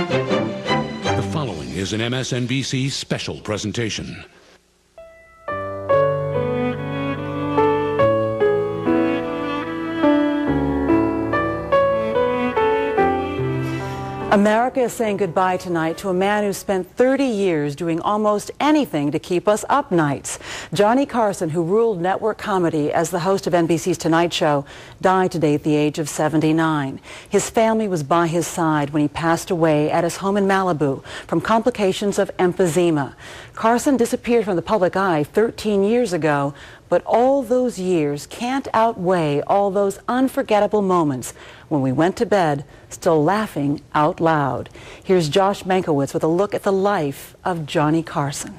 The following is an MSNBC special presentation. America is saying goodbye tonight to a man who spent 30 years doing almost anything to keep us up nights. Johnny Carson, who ruled network comedy as the host of NBC's Tonight Show, died today at the age of 79. His family was by his side when he passed away at his home in Malibu from complications of emphysema. Carson disappeared from the public eye 13 years ago, but all those years can't outweigh all those unforgettable moments when we went to bed still laughing out loud. Here's Josh Mankiewicz with a look at the life of Johnny Carson.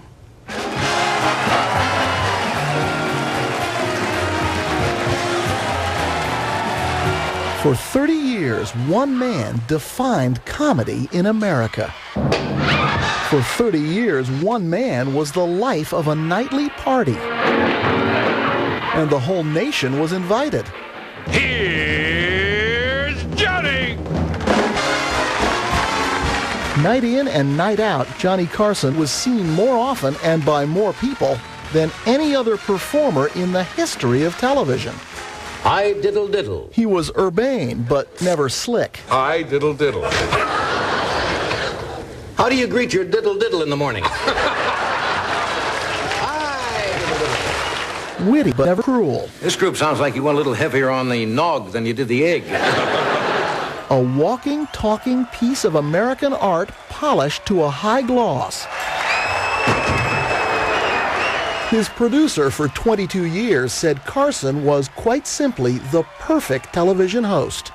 For 30 years, one man defined comedy in America. For 30 years, one man was the life of a nightly party. And the whole nation was invited. Here's Johnny! Night in and night out, Johnny Carson was seen more often and by more people than any other performer in the history of television. I diddle diddle. He was urbane, but never slick. I diddle diddle. How do you greet your diddle diddle in the morning? Witty, but never cruel. This group sounds like you went a little heavier on the nog than you did the egg. A walking, talking piece of American art polished to a high gloss. His producer for 22 years said Carson was quite simply the perfect television host.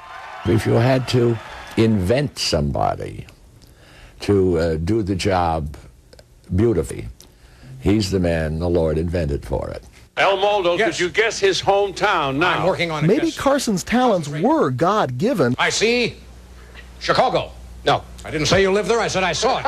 If you had to invent somebody to do the job beautifully, he's the man the Lord invented for it. El Moldo, yes. Could you guess his hometown now? I'm working on it. Maybe Carson's talents were God-given. I see Chicago. No, I didn't say you lived there. I said I saw it.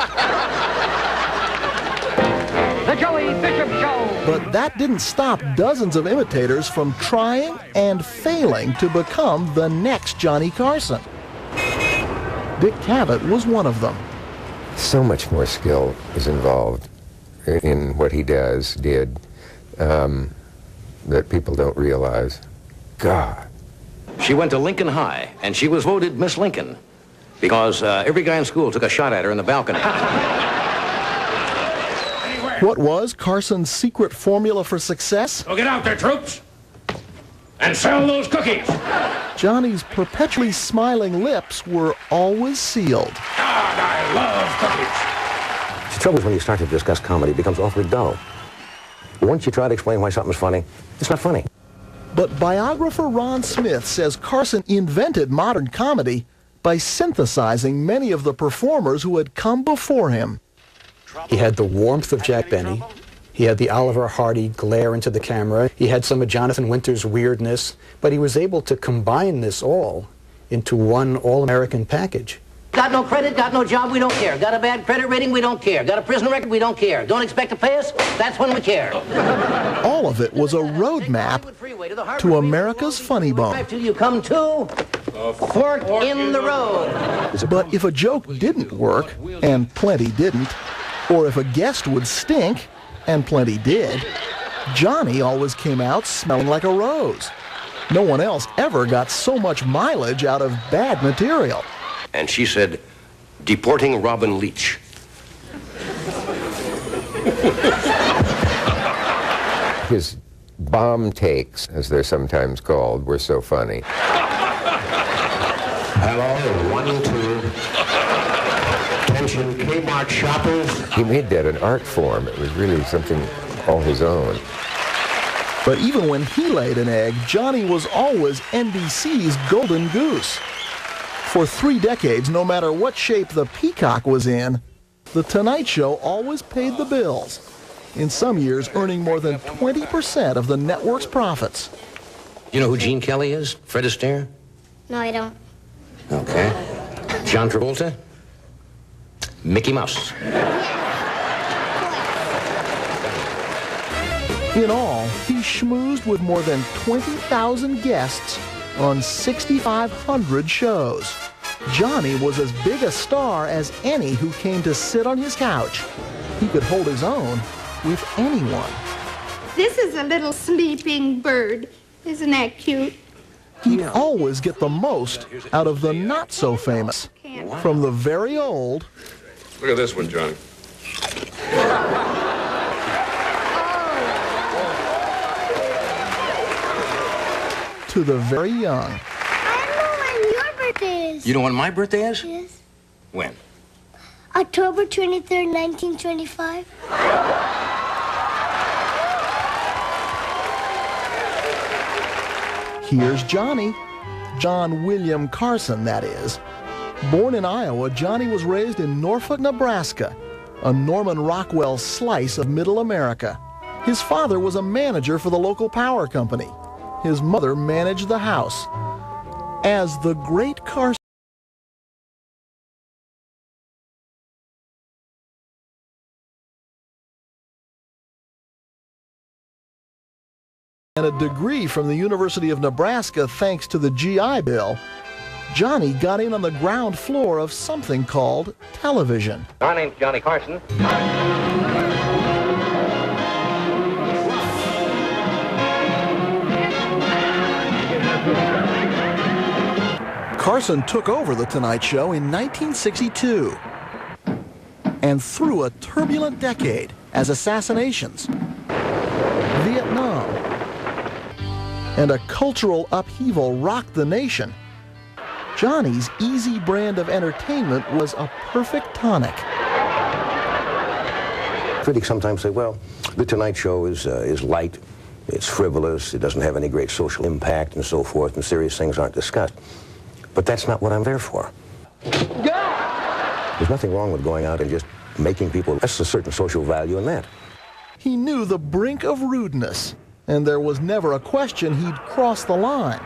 The Joey Bishop Show. But that didn't stop dozens of imitators from trying and failing to become the next Johnny Carson. Dick Cavett was one of them. So much more skill is involved in what he did, that people don't realize. God. She went to Lincoln High, and she was voted Miss Lincoln because every guy in school took a shot at her in the balcony. What was Carson's secret formula for success? So get out there, troops, and sell those cookies. Johnny's perpetually smiling lips were always sealed. God, I love cookies. The trouble is when you start to discuss comedy, it becomes awfully dull. Once you try to explain why something's funny, it's not funny. But biographer Ron Smith says Carson invented modern comedy by synthesizing many of the performers who had come before him. He had the warmth of Jack Benny. He had the Oliver Hardy glare into the camera. He had some of Jonathan Winter's weirdness. But he was able to combine this all into one all-American package. Got no credit, got no job, we don't care. Got a bad credit rating, we don't care. Got a prison record, we don't care. Don't expect to pay us, that's when we care. All of it was a roadmap to America's funny bone. Till you come to fork in the road. But if a joke didn't work, and plenty didn't, or if a guest would stink, and plenty did, Johnny always came out smelling like a rose. No one else ever got so much mileage out of bad material. And she said, deporting Robin Leach. His bomb takes, as they're sometimes called, were so funny. Hello, 1, 2. Attention, Kmart shoppers. He made that an art form. It was really something all his own. But even when he laid an egg, Johnny was always NBC's golden goose. For 3 decades, no matter what shape the peacock was in, The Tonight Show always paid the bills, in some years earning more than 20% of the network's profits. You know who Gene Kelly is? Fred Astaire? No, I don't. Okay. John Travolta? Mickey Mouse. In all, he schmoozed with more than 20,000 guests on 6,500 shows. Johnny was as big a star as any who came to sit on his couch. He could hold his own with anyone. This is a little sleeping bird. Isn't that cute? He'd always get the most out of the not-so-famous. From the very old... Look at this one, Johnny. to the very young. I know when your birthday is. You know when my birthday is? Yes. When? October 23rd, 1925. Here's Johnny. John William Carson, that is. Born in Iowa, Johnny was raised in Norfolk, Nebraska, a Norman Rockwell slice of Middle America. His father was a manager for the local power company. His mother managed the house. As the great Carson and a degree from the University of Nebraska thanks to the GI Bill, Johnny got in on the ground floor of something called television. My name's Johnny Carson. Carson took over The Tonight Show in 1962. And through a turbulent decade as assassinations, Vietnam, and a cultural upheaval rocked the nation, Johnny's easy brand of entertainment was a perfect tonic. Critics sometimes say, well, The Tonight Show is light, it's frivolous, it doesn't have any great social impact and so forth, and serious things aren't discussed. But that's not what I'm there for. There's nothing wrong with going out and just making people, that's a certain social value in that. He knew the brink of rudeness, and there was never a question he'd cross the line.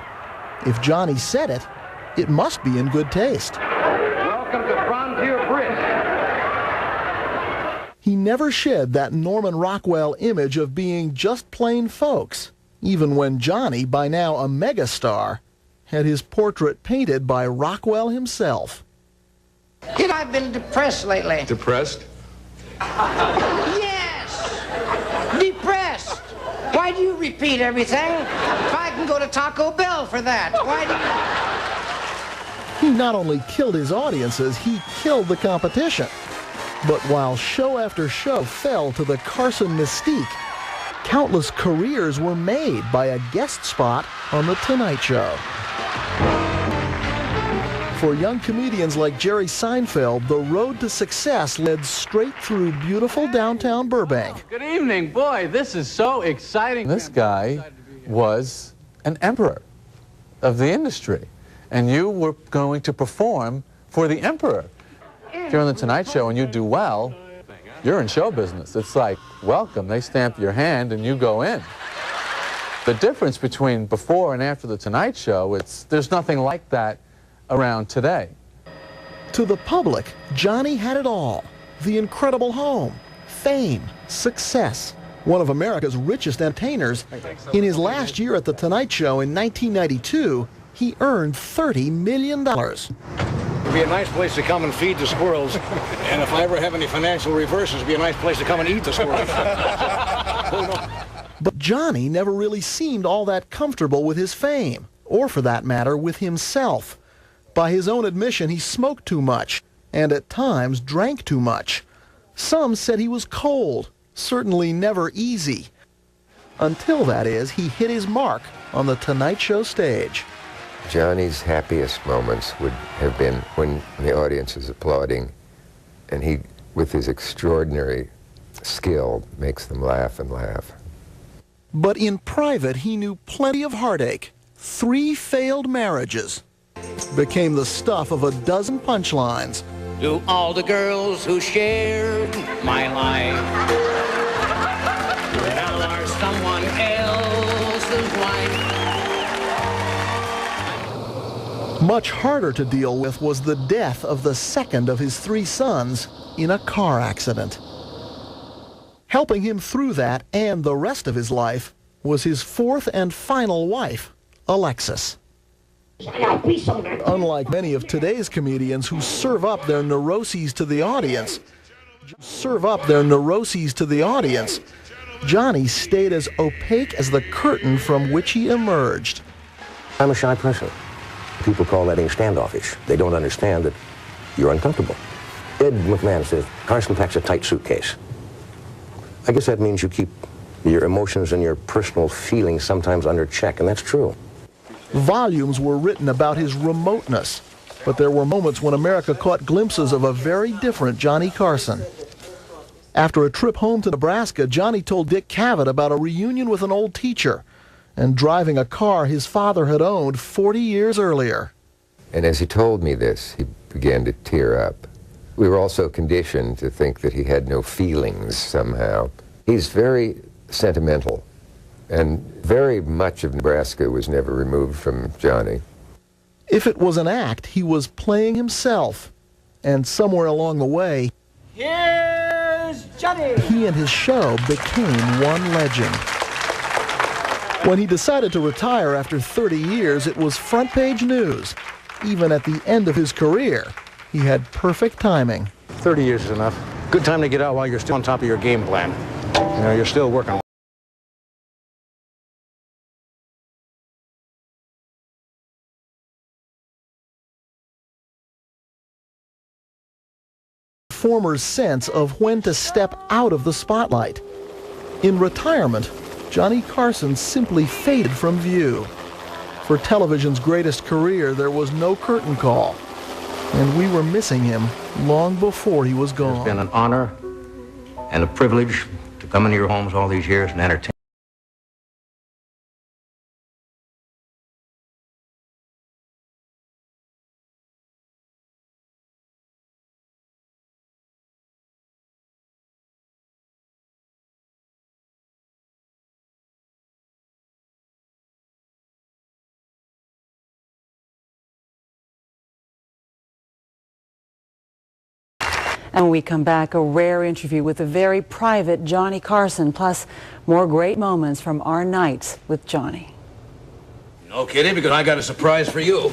If Johnny said it, it must be in good taste. Welcome to Frontier Bridge. He never shed that Norman Rockwell image of being just plain folks, even when Johnny, by now a megastar, had his portrait painted by Rockwell himself. Kid, I've been depressed lately. Depressed? Yes! Depressed! Why do you repeat everything? If I can go to Taco Bell for that, why do you... He not only killed his audiences, he killed the competition. But while show after show fell to the Carson mystique, countless careers were made by a guest spot on The Tonight Show. For young comedians like Jerry Seinfeld, the road to success led straight through beautiful downtown Burbank. Good evening. Boy, this is so exciting. This guy was an emperor of the industry, and you were going to perform for the emperor. If you're on The Tonight Show and you do well, you're in show business. It's like, welcome. They stamp your hand and you go in. The difference between before and after The Tonight Show, there's nothing like that around today. To the public, Johnny had it all. The incredible home, fame, success. One of America's richest entertainers. In his last year at The Tonight Show in 1992, he earned $30 million. It'd be a nice place to come and feed the squirrels. And if I ever have any financial reverses, it'd be a nice place to come and eat the squirrels. But Johnny never really seemed all that comfortable with his fame, or for that matter, with himself. By his own admission, he smoked too much, and at times drank too much. Some said he was cold, certainly never easy. Until, that is, he hit his mark on The Tonight Show stage. Johnny's happiest moments would have been when the audience is applauding, and he, with his extraordinary skill, makes them laugh and laugh. But in private, he knew plenty of heartache. 3 failed marriages became the stuff of a dozen punchlines. To all the girls who shared my life, now are someone else's wife. Much harder to deal with was the death of the second of his 3 sons in a car accident. Helping him through that and the rest of his life was his 4th and final wife, Alexis. Unlike many of today's comedians who serve up their neuroses to the audience, Johnny stayed as opaque as the curtain from which he emerged. I'm a shy person. People call that being standoffish. They don't understand that you're uncomfortable. Ed McMahon says, Carson packs a tight suitcase. I guess that means you keep your emotions and your personal feelings sometimes under check, and that's true. Volumes were written about his remoteness, but there were moments when America caught glimpses of a very different Johnny Carson. After a trip home to Nebraska, Johnny told Dick Cavett about a reunion with an old teacher and driving a car his father had owned 40 years earlier. And as he told me this, he began to tear up. We were also conditioned to think that he had no feelings somehow. He's very sentimental, and very much of Nebraska was never removed from Johnny. If it was an act, he was playing himself, and somewhere along the way, here's Johnny! He and his show became one legend. When he decided to retire after 30 years, it was front-page news. Even at the end of his career, he had perfect timing. 30 years is enough. Good time to get out while you're still on top of your game plan. You know, you're still working. Performer's sense of when to step out of the spotlight. In retirement, Johnny Carson simply faded from view. For television's greatest career, there was no curtain call, and we were missing him long before he was gone. It's been an honor and a privilege to come into your homes all these years and entertain. And when we come back, a rare interview with a very private Johnny Carson, plus more great moments from our nights with Johnny. No, Kitty, because I got a surprise for you.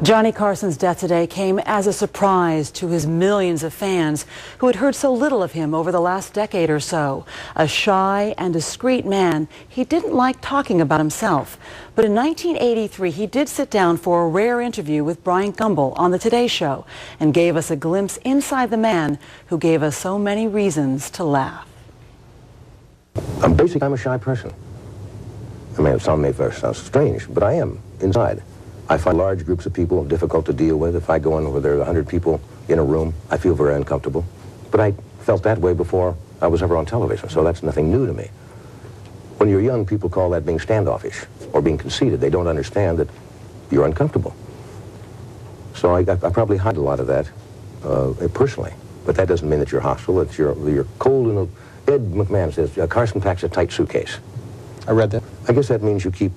Johnny Carson's death today came as a surprise to his millions of fans who had heard so little of him over the last decade or so. A shy and discreet man, he didn't like talking about himself. But in 1983, he did sit down for a rare interview with Brian Gumbel on The Today Show and gave us a glimpse inside the man who gave us so many reasons to laugh. I'm a shy person. I mean, some may first sound strange, but I am inside. I find large groups of people difficult to deal with. If I go in where there are 100 people in a room, I feel very uncomfortable. But I felt that way before I was ever on television, so that's nothing new to me. When you're young, people call that being standoffish or being conceited. They don't understand that you're uncomfortable. So I probably hide a lot of that personally. But that doesn't mean that you're hostile, that you're cold. And Ed McMahon says, Carson packs a tight suitcase. I read that. I guess that means you keep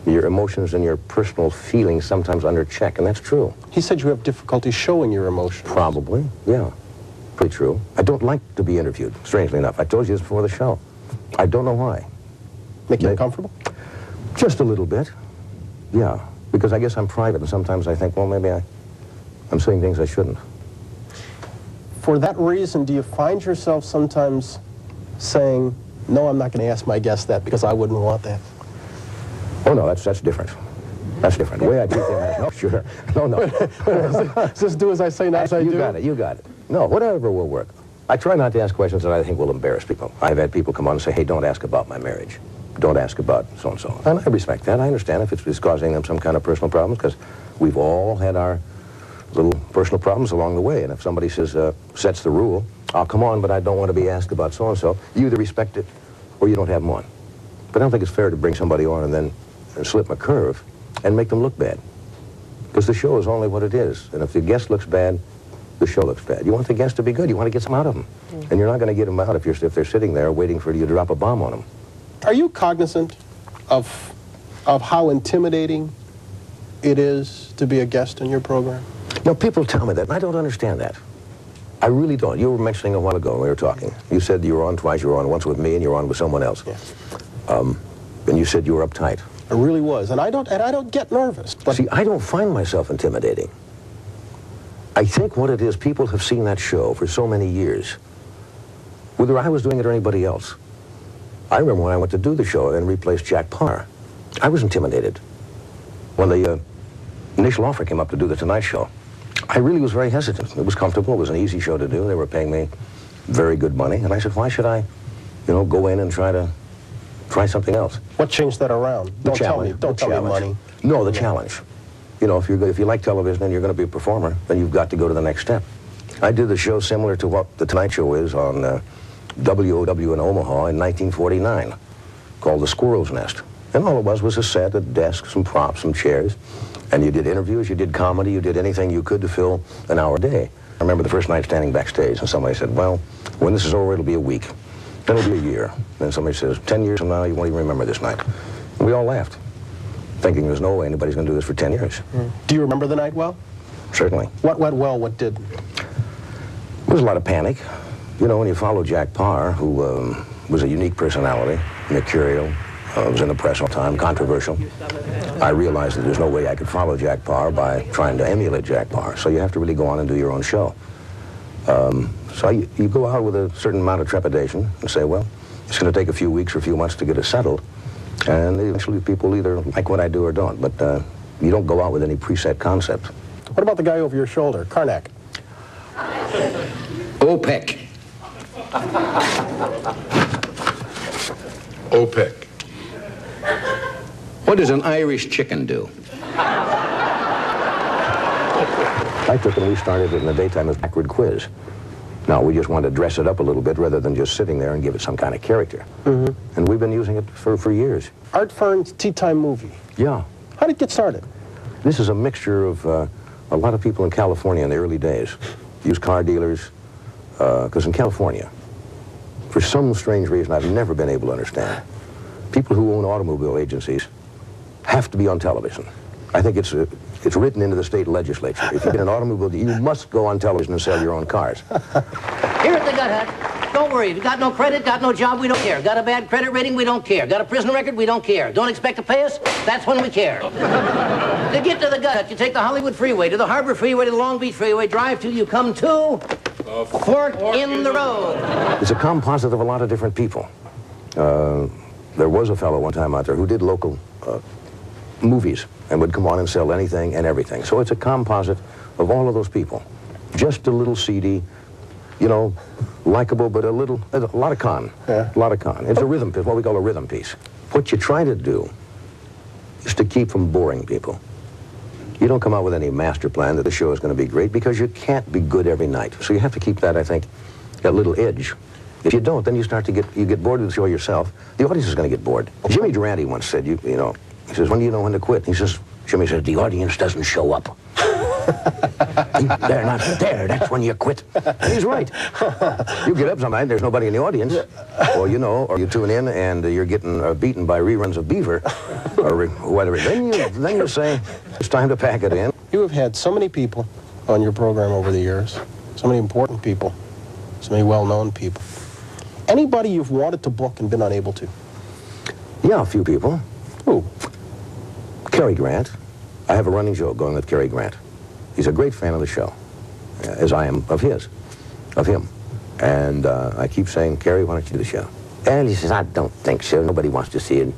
your emotions and your personal feelings sometimes under check, and that's true. He said you have difficulty showing your emotions. Probably, yeah. Pretty true. I don't like to be interviewed, strangely enough. I told you this before the show. I don't know why. Make you uncomfortable? Just a little bit, yeah. Because I guess I'm private, and sometimes I think, well, maybe I'm saying things I shouldn't. For that reason, do you find yourself sometimes saying, no, I'm not going to ask my guest that because I wouldn't want that? Oh, no, that's different. That's different. The way I treat them, no, sure. No. Just do as I say, not as I do. You got it. No, whatever will work. I try not to ask questions that I think will embarrass people. I've had people come on and say, hey, don't ask about my marriage. Don't ask about so-and-so. And I respect that. I understand if it's causing them some kind of personal problems, because we've all had our little personal problems along the way. And if somebody says, sets the rule, oh, come on, but I don't want to be asked about so-and-so, you either respect it or you don't have them on. But I don't think it's fair to bring somebody on and then slip them a curve and make them look bad. Because the show is only what it is. And if the guest looks bad, the show looks bad. You want the guest to be good. You want to get some out of them. And you're not going to get them out if they're sitting there waiting for you to drop a bomb on them. Are you cognizant of how intimidating it is to be a guest in your program? You know, people tell me that, and I don't understand that. I really don't. You were mentioning a while ago when we were talking. You said you were on twice. You were on once with me, and you were on with someone else. Yeah. And you said you were uptight. I really was, and I don't get nervous. But see, I don't find myself intimidating. I think what it is, people have seen that show for so many years, whether I was doing it or anybody else. I remember when I went to do the show and replaced Jack Paar. I was intimidated. When the initial offer came up to do the Tonight Show, I really was very hesitant. It was comfortable. It was an easy show to do. They were paying me very good money. And I said, why should I, go in and try something else? What changed that around? Don't tell me money. No, the challenge. You know, if you like television and you're going to be a performer, then you've got to go to the next step. I did the show similar to what the Tonight Show is on WOW in Omaha in 1949, called The Squirrel's Nest. And all it was a set, a desk, some props, some chairs. And you did interviews, you did comedy, you did anything you could to fill an hour a day. I remember the first night standing backstage and somebody said, well, when this is over, it'll be a week. Then it'll be a year. Then somebody says, 10 years from now, you won't even remember this night. And we all laughed, thinking there's no way anybody's going to do this for 10 years. Do you remember the night well? Certainly. What went well, what didn't? There was a lot of panic. You know, when you follow Jack Paar, who was a unique personality, mercurial, was in the press all the time, controversial, I realized that there's no way I could follow Jack Paar by trying to emulate Jack Paar. So you have to really go on and do your own show. So you go out with a certain amount of trepidation and say, well, it's going to take a few weeks or a few months to get it settled. And eventually people either like what I do or don't. But you don't go out with any preset concept. What about the guy over your shoulder, Karnak? OPEC. OPEC. What does an Irish chicken do? I took and we started it in the daytime as a backward quiz. Now, we just wanted to dress it up a little bit rather than just sitting there and give it some kind of character. And we've been using it for years. Art Fern's Tea Time movie. Yeah. How did it get started? This is a mixture of a lot of people in California in the early days. Used car dealers, because in California, for some strange reason I've never been able to understand, people who own automobile agencies have to be on television. I think it's written into the state legislature. If you get an automobile, you must go on television and sell your own cars. Here at the Gut Hut, don't worry. If you got no credit, got no job, we don't care. Got a bad credit rating, we don't care. Got a prison record, we don't care. Don't expect to pay us, that's when we care. To get to the Gut Hut, you take the Hollywood Freeway, to the Harbor Freeway, to the Long Beach Freeway, drive till you come to Fork in the Road. It's a composite of a lot of different people. There was a fellow one time out there who did local movies and would come on and sell anything and everything. So it's a composite of all of those people. Just a little seedy, you know, likable, but a lot of con. Yeah. A lot of con. It's a rhythm piece, what we call a rhythm piece. What you try to do is to keep from boring people. You don't come out with any master plan that the show is going to be great because you can't be good every night. So you have to keep that, I think, that little edge. If you don't, then you get bored with the show yourself. The audience is going to get bored. Jimmy Durante once said, you know, he says, when do you know when to quit? He says, Jimmy says, the audience doesn't show up. They're not there. That's when you quit. And he's right. You get up sometime, there's nobody in the audience. Or, you know, or you tune in and you're getting beaten by reruns of Beaver or whatever. Then you say, it's time to pack it in. You have had so many people on your program over the years, so many important people, so many well-known people. Anybody you've wanted to book and been unable to? Yeah, a few people. Who? Cary Grant. I have a running joke going with Cary Grant. He's a great fan of the show, as I am of him. And I keep saying, Cary, why don't you do the show? And he says, I don't think so. Nobody wants to see an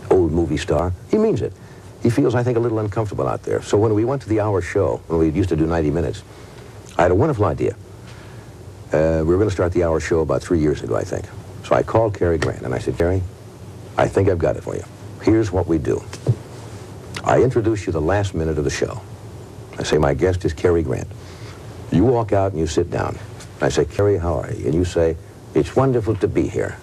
old movie star. He means it. He feels, I think, a little uncomfortable out there. So when we went to the hour show, when we used to do 90 minutes, I had a wonderful idea. We were going to start the hour show about 3 years ago, I think. So I called Cary Grant, and I said, Cary, I think I've got it for you. Here's what we do. I introduce you the last minute of the show. I say, my guest is Cary Grant. You walk out and you sit down. I say, Cary, how are you? And you say, it's wonderful to be here.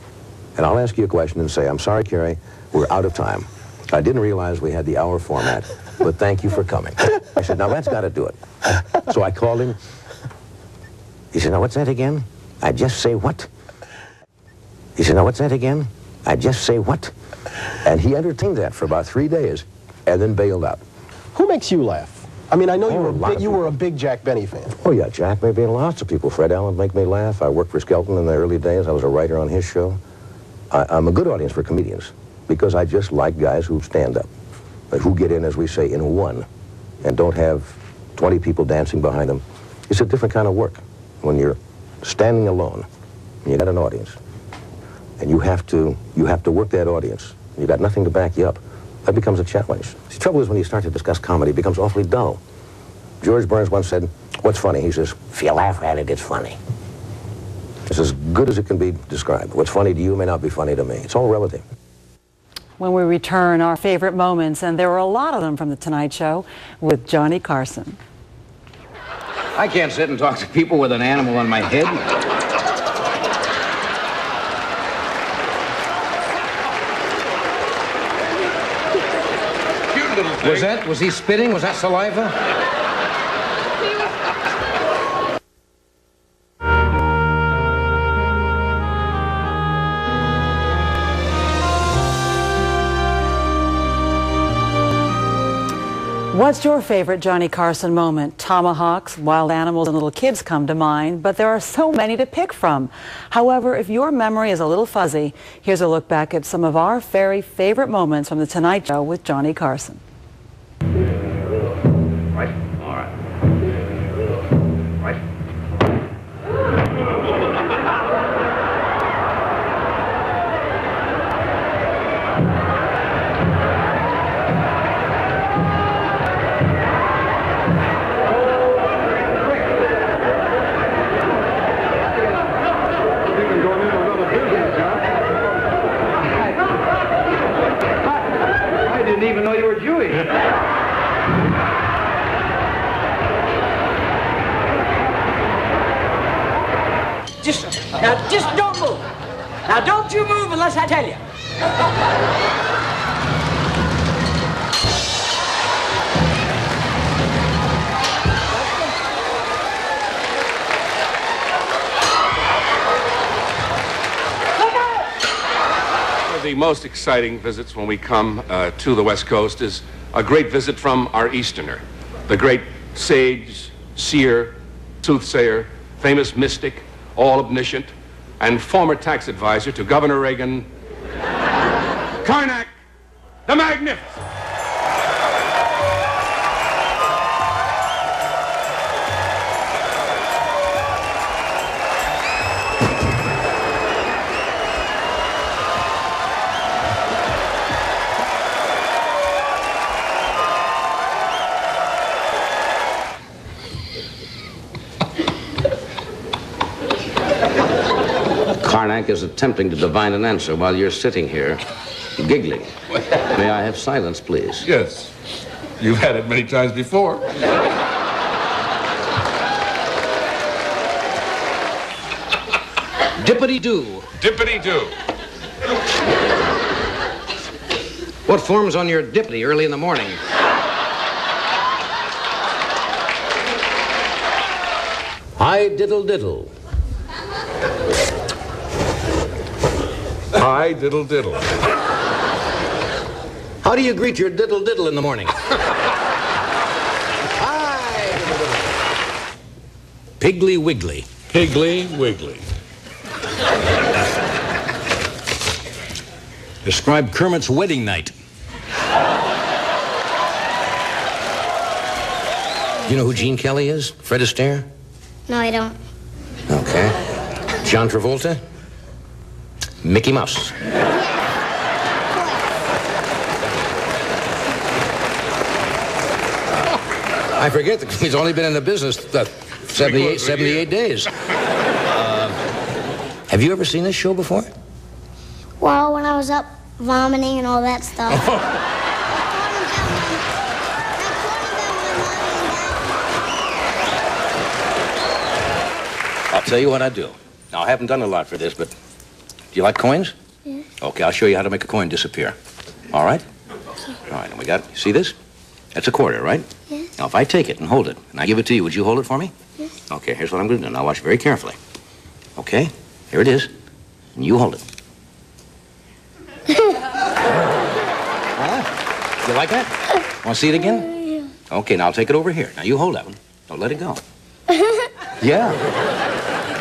And I'll ask you a question and say, I'm sorry, Cary, we're out of time. I didn't realize we had the hour format, but thank you for coming. I said, now that's got to do it. So I called him. He said, now what's that again? I just say what? He said, now what's that again? I just say what? And he entertained that for about 3 days and then bailed out. Who makes you laugh? I mean, I know you were a big Jack Benny fan. Oh, yeah, Jack made me lots of people. Fred Allen make me laugh. I worked for Skelton in the early days. I was a writer on his show. I'm a good audience for comedians because I just like guys who stand up, who get in, as we say, in one, and don't have 20 people dancing behind them. It's a different kind of work when you're standing alone and you got an audience, and you have to work that audience. You got nothing to back you up. That becomes a challenge. The trouble is when you start to discuss comedy, it becomes awfully dull. George Burns once said, what's funny? He says, if you laugh at it, it's funny. It's as good as it can be described. What's funny to you may not be funny to me. It's all relative. When we return, our favorite moments, and there were a lot of them from The Tonight Show, with Johnny Carson. I can't sit and talk to people with an animal on my head. Was he spitting? Was that saliva? What's your favorite Johnny Carson moment? Tomahawks, wild animals, and little kids come to mind, but there are so many to pick from. However, if your memory is a little fuzzy, here's a look back at some of our very favorite moments from The Tonight Show with Johnny Carson. Right. All right. Right. I didn't even know you were Jewish. Just don't move. Now, don't you move unless I tell you. One of the most exciting visits when we come to the West Coast is a great visit from our Easterner, the great sage, seer, soothsayer, famous mystic, all-omniscient, and former tax advisor to Governor Reagan, Karnak the Magnificent. Karnak is attempting to divine an answer while you're sitting here, giggling. May I have silence, please? Yes. You've had it many times before. Dippity-doo. Dippity-doo. What form's on your dippity early in the morning? Hi, diddle-diddle. Hi, diddle-diddle. How do you greet your diddle-diddle in the morning? Hi, diddle-diddle. Piggly Wiggly. Piggly Wiggly. Describe Kermit's wedding night. You know who Gene Kelly is? Fred Astaire? No, I don't. Okay. John Travolta? Mickey Mouse. I forget, he's only been in the business 78 days. Have you ever seen this show before? Well, when I was up vomiting and all that stuff. I'll tell you what I do. Now, I haven't done a lot for this, but do you like coins? Yeah. Okay, I'll show you how to make a coin disappear. All right? All right, and we got, you see this? That's a quarter, right? Yes. Now, if I take it and hold it, and I give it to you, would you hold it for me? Yes. Okay, here's what I'm going to do. Now, watch very carefully. Okay? Here it is. And you hold it. You like that? Want to see it again? Okay, now I'll take it over here. Now, you hold that one. Don't let it go. Yeah.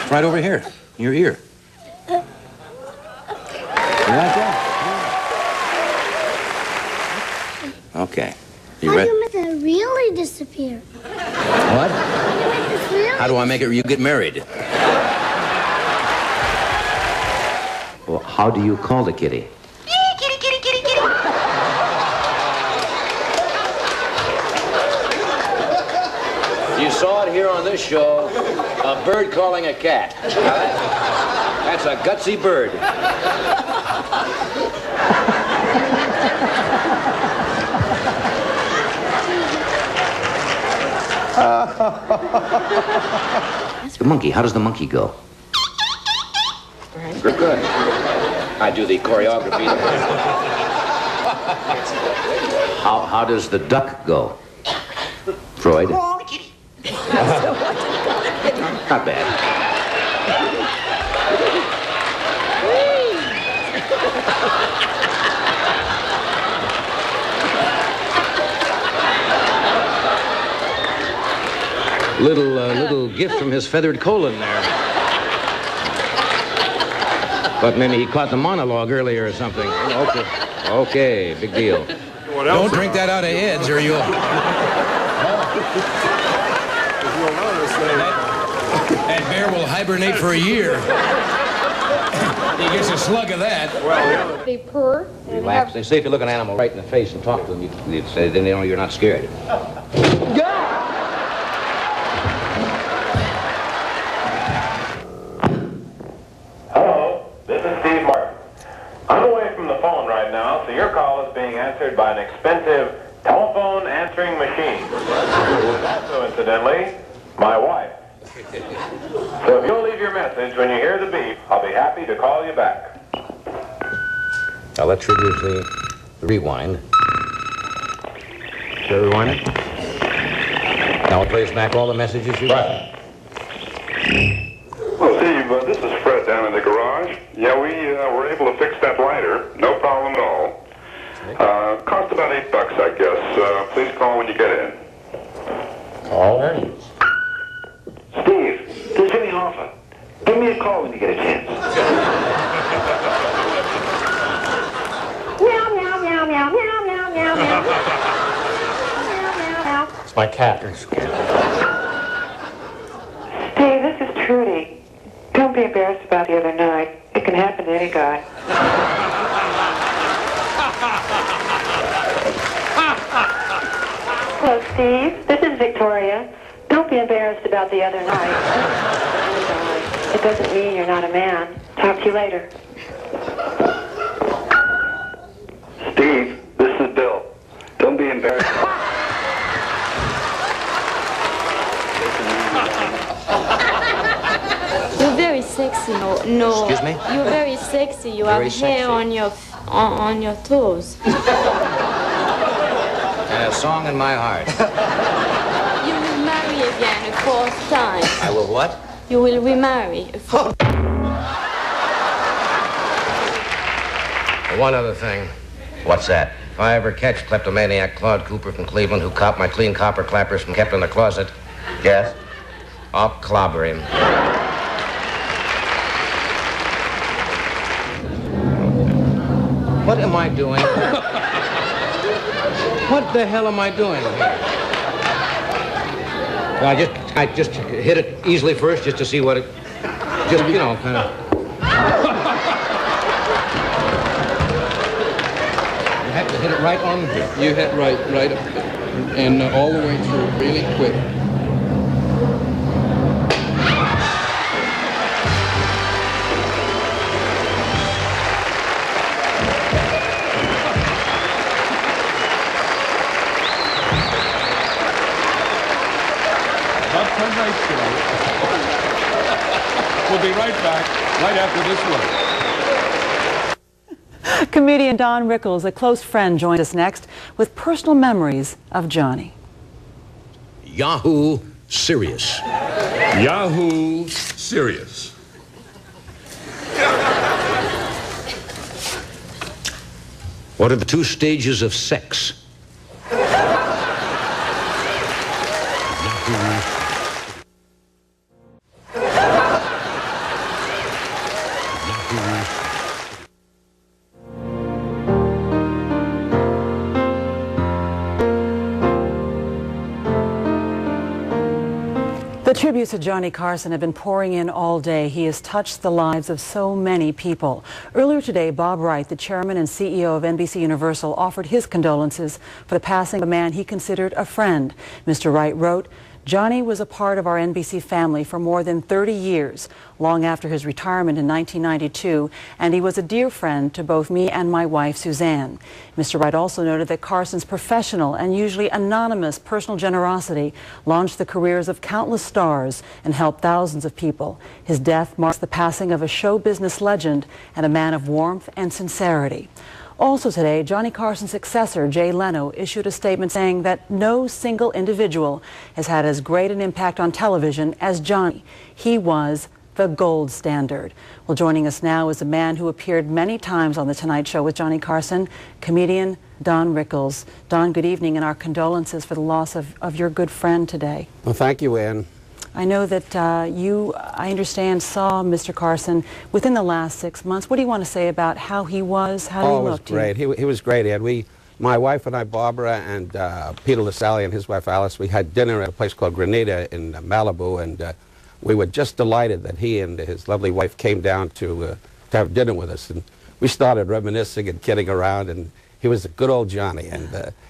It's right over here, in your ear. You like that? Okay. You How do ready? you make it really disappear? What? How do I make it? You get married. Well, how do you call the kitty? Kitty, kitty, kitty, kitty. You saw it here on this show, a bird calling a cat. That's a gutsy bird. The monkey. How does the monkey go? Good. I do the choreography. How does the duck go? Freud? Not bad. Little gift from his feathered colon there. But maybe he caught the monologue earlier or something. Okay. Okay, big deal. Don't drink that out of Ed's or you'll... That bear will hibernate for a year. He gets a slug of that. They purr. Relax. They say if you look an animal right in the face and talk to them, you'd say then they know you're not scared. Hello, this is Steve Martin. I'm away from the phone right now, so your call is being answered by an expensive telephone answering machine. Also, incidentally, my wife. So if you'll leave your message when you hear the beep, I'll be happy to call you back. Now that triggers the rewind. Shall I rewind it? Now it plays back all the messages you got. Well, Steve, this is Fred down in the garage. Yeah, we were able to fix that lighter. No problem at all. Cost about $8, I guess. Please call when you get in. Call? Steve, this is Jimmy Hoffa. Give me a call when you get a chance. Meow, meow, meow, meow, meow, meow, meow, meow. It's my cat. Steve, this is Trudy. Don't be embarrassed about the other night. It can happen to any guy. Hello, Steve. This is Victoria. Don't be embarrassed about the other night. It doesn't mean you're not a man. Talk to you later. Steve, this is Bill. Don't be embarrassed. You're very sexy. No. Excuse me? You're very sexy. You Very have sexy. hair on your toes. And a song in my heart. You will marry again a fourth time. I will what? You will remarry a fourth. One other thing. What's that? If I ever catch kleptomaniac Claude Cooper from Cleveland who copped my clean copper clappers from kept in the closet, yes, I'll clobber him. What am I doing? What the hell am I doing here? I just hit it easily first just to see what it, just, you know, kind of. You have to hit it right on. You hit right up, and all the way through, really quick. We'll be right back, right after this one. Comedian Don Rickles, a close friend, joins us next with personal memories of Johnny. Yahoo Serious. Yahoo Serious. What are the 2 stages of sex? The tributes to Johnny Carson have been pouring in all day. He has touched the lives of so many people. Earlier today, Bob Wright, the chairman and CEO of NBC Universal, offered his condolences for the passing of a man he considered a friend. Mr. Wright wrote, "Johnny was a part of our NBC family for more than 30 years, long after his retirement in 1992, and he was a dear friend to both me and my wife, Suzanne." Mr. Wright also noted that Carson's professional and usually anonymous personal generosity launched the careers of countless stars and helped thousands of people. His death marks the passing of a show business legend and a man of warmth and sincerity. Also today, Johnny Carson's successor, Jay Leno, issued a statement saying that no single individual has had as great an impact on television as Johnny. He was the gold standard. Well, joining us now is a man who appeared many times on The Tonight Show with Johnny Carson, comedian Don Rickles. Don, good evening, and our condolences for the loss of your good friend today. Well, thank you, Ann. I know that you, I understand, saw Mr. Carson within the last 6 months. What do you want to say about how he was, how he looked? He was great. He was great, Ann. My wife and I, Barbara, and Peter LaSalle and his wife Alice, we had dinner at a place called Goodnight in Malibu, and we were just delighted that he and his lovely wife came down to have dinner with us. And we started reminiscing and kidding around, and he was a good old Johnny. And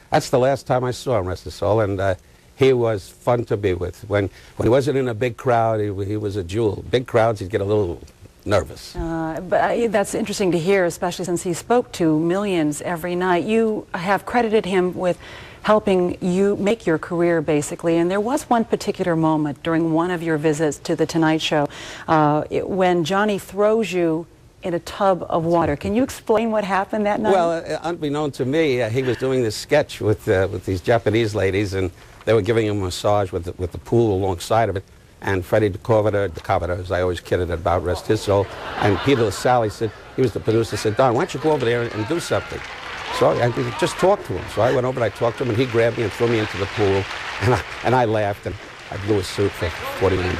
that's the last time I saw him, rest his soul. And he was fun to be with. When he wasn't in a big crowd, he was a jewel. Big crowds, he'd get a little nervous. But that's interesting to hear, especially since he spoke to millions every night. You have credited him with helping you make your career, basically. And there was one particular moment during one of your visits to The Tonight Show when Johnny throws you in a tub of water. Can you explain what happened that night? Well, unbeknown to me, he was doing this sketch with these Japanese ladies, and they were giving him a massage with the pool alongside of it. And Freddie DeCavita, as I always kidded about, rest his soul, and Peter LaSalle said, he was the producer, said, "Don, why don't you go over there and do something?" So I just talked to him. So I went over and I talked to him, and he grabbed me and threw me into the pool, and I laughed, and I blew his suit for $40 million.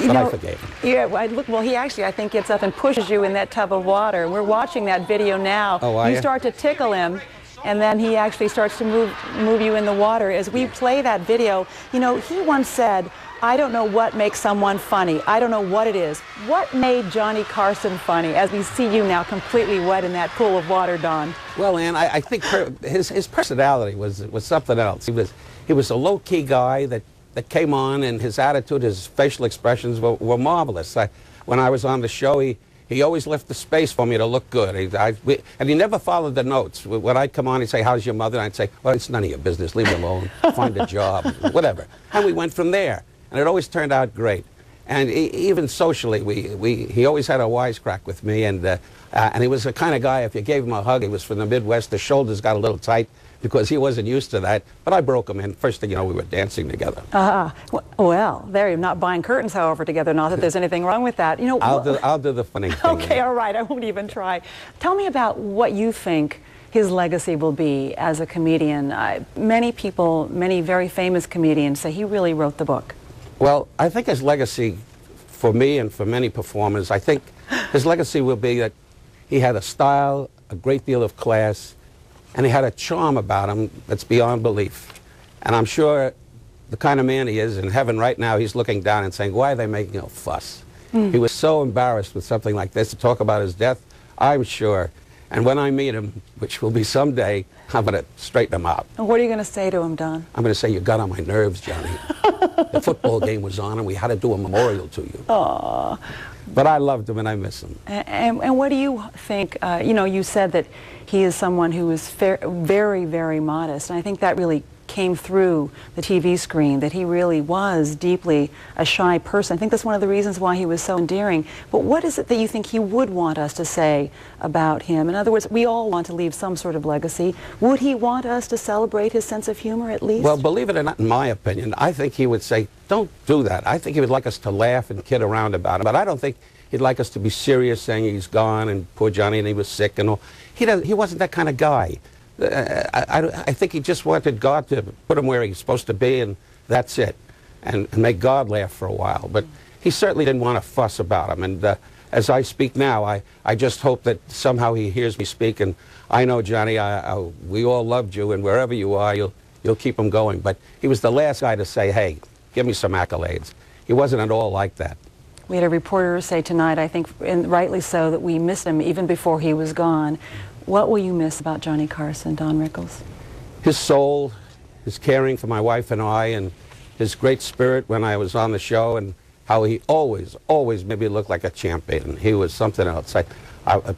But I forgave him. Yeah, well, he actually, I think, gets up and pushes you in that tub of water. We're watching that video now. Oh, you start to tickle him, and then he actually starts to move you in the water. As we play that video, you know, he once said, "I don't know what makes someone funny. I don't know what it is." What made Johnny Carson funny, as we see you now completely wet in that pool of water, Don? Well, Ann, I think his personality was something else. He was a low-key guy that came on, and his attitude, his facial expressions were marvelous. When I was on the show, he always left the space for me to look good. And he never followed the notes. When I'd come on, he'd say, "How's your mother?" And I'd say, "Well, it's none of your business. Leave it alone. Find a job," whatever. And we went from there. And it always turned out great. And even socially, he always had a wisecrack with me. And he was the kind of guy, if you gave him a hug, he was from the Midwest, the shoulders got a little tight because he wasn't used to that. But I broke him in. First thing you know, we were dancing together. Well, there, you're not buying curtains, however, together. Not that there's anything wrong with that. You know, I'll do the funny thing. Okay, all right. I won't even try. Tell me about what you think his legacy will be as a comedian. Many people, many very famous comedians say he really wrote the book. Well, I think his legacy, for me and for many performers, I think his legacy will be that he had a style, a great deal of class, and he had a charm about him that's beyond belief. And I'm sure the kind of man he is, in heaven right now, he's looking down and saying, "Why are they making a fuss?" He was so embarrassed with something like this to talk about his death, I'm sure. And when I meet him, which will be someday, I'm going to straighten him out. And what are you going to say to him, Don? I'm going to say, "You got on my nerves, Johnny. The football game was on, and we had to do a memorial to you." Aww. But I loved him, and I miss him. And what do you think? You know, you said that he is someone who is very, very modest, and I think that really came through the TV screen, that he really was deeply a shy person. I think that's one of the reasons why he was so endearing. But what is it that you think he would want us to say about him? In other words, we all want to leave some sort of legacy. Would he want us to celebrate his sense of humor at least? Well, believe it or not, in my opinion, I think he would say, don't do that. I think he would like us to laugh and kid around about him. But I don't think he'd like us to be serious, saying he's gone and poor Johnny and he was sick and all. He wasn't that kind of guy. I think he just wanted God to put him where he's supposed to be, and that's it, and make God laugh for a while. But he certainly didn't want to fuss about him. And as I speak now, I just hope that somehow he hears me speak. And I know, Johnny, we all loved you, and wherever you are, you'll keep him going. But he was the last guy to say, hey, give me some accolades. He wasn't at all like that. We had a reporter say tonight, I think, and rightly so, that we missed him even before he was gone. What will you miss about Johnny Carson, Don Rickles? His soul, his caring for my wife and I, and his great spirit when I was on the show, and how he always made me look like a champion. He was something else.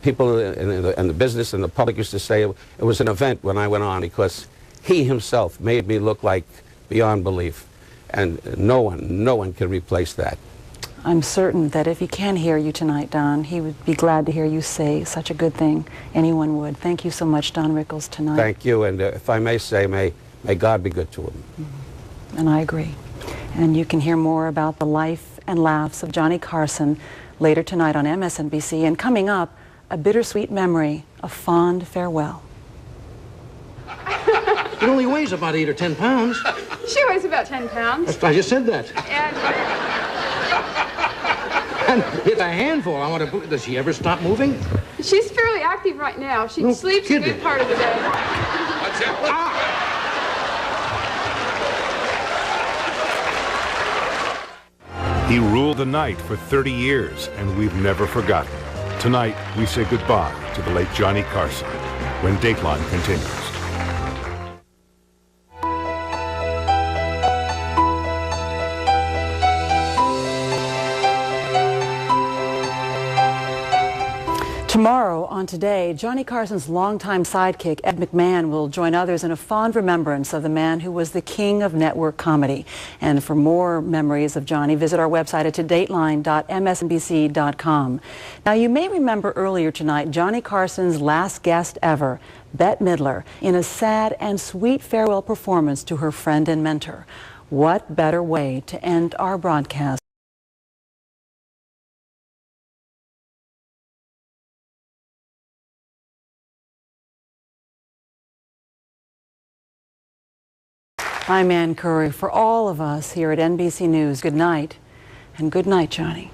People in the business and the public used to say it was an event when I went on, because he himself made me look like beyond belief. And no one can replace that. I'm certain that if he can hear you tonight, Don, he would be glad to hear you say such a good thing. Anyone would. Thank you so much, Don Rickles, tonight. Thank you, and if I may say, may God be good to him. And I agree. And you can hear more about the life and laughs of Johnny Carson later tonight on MSNBC. And coming up, a bittersweet memory, a fond farewell. It only weighs about 8 or 10 pounds. She weighs about 10 pounds. I just said that. And it's a handful. I want to. Does she ever stop moving? she's fairly active right now. She sleeps a good part of the day. What's that? He ruled the night for 30 years, and we've never forgotten. Tonight, we say goodbye to the late Johnny Carson when Dateline continues. Tomorrow on Today, Johnny Carson's longtime sidekick, Ed McMahon, will join others in a fond remembrance of the man who was the king of network comedy. And for more memories of Johnny, visit our website at todateline.msnbc.com. Now, you may remember earlier tonight Johnny Carson's last guest ever, Bette Midler, in a sad and sweet farewell performance to her friend and mentor. What better way to end our broadcast? I'm Ann Curry. For all of us here at NBC News, good night, and good night, Johnny.